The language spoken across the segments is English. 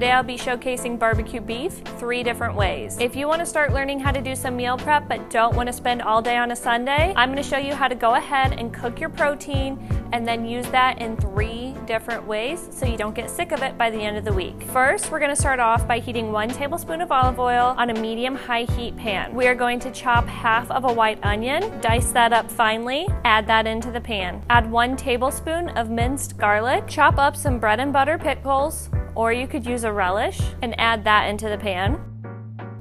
Today I'll be showcasing barbecue beef 3 different ways. If you want to start learning how to do some meal prep but don't want to spend all day on a Sunday, I'm going to show you how to go ahead and cook your protein and then use that in 3 different ways so you don't get sick of it by the end of the week. First, we're going to start off by heating 1 tablespoon of olive oil on a medium-high heat pan. We are going to chop half of a white onion, dice that up finely, add that into the pan. Add 1 tablespoon of minced garlic, chop up some bread and butter pickles, or you could use a relish, and add that into the pan.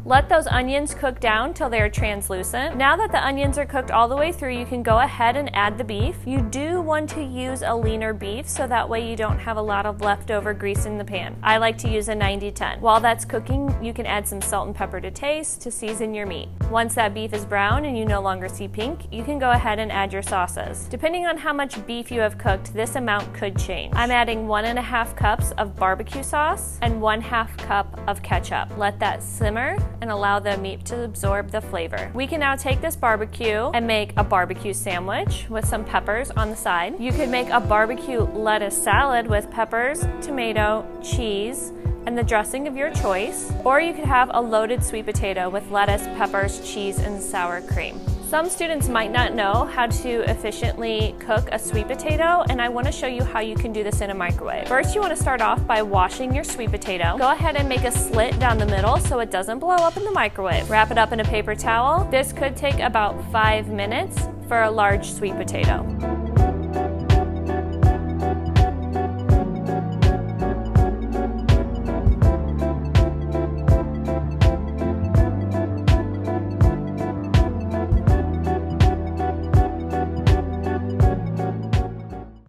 Let those onions cook down till they are translucent. Now that the onions are cooked all the way through, you can go ahead and add the beef. You do want to use a leaner beef so that way you don't have a lot of leftover grease in the pan. I like to use a 90-10. While that's cooking, you can add some salt and pepper to taste to season your meat. Once that beef is brown and you no longer see pink, you can go ahead and add your sauces. Depending on how much beef you have cooked, this amount could change. I'm adding 1.5 cups of barbecue sauce and 1/2 cup of ketchup. Let that simmer and allow the meat to absorb the flavor. We can now take this barbecue and make a barbecue sandwich with some peppers on the side. You could make a barbecue lettuce salad with peppers, tomato, cheese, and the dressing of your choice. Or you could have a loaded sweet potato with lettuce, peppers, cheese, and sour cream. Some students might not know how to efficiently cook a sweet potato, and I want to show you how you can do this in a microwave. First, you want to start off by washing your sweet potato. Go ahead and make a slit down the middle so it doesn't blow up in the microwave. Wrap it up in a paper towel. This could take about 5 minutes for a large sweet potato.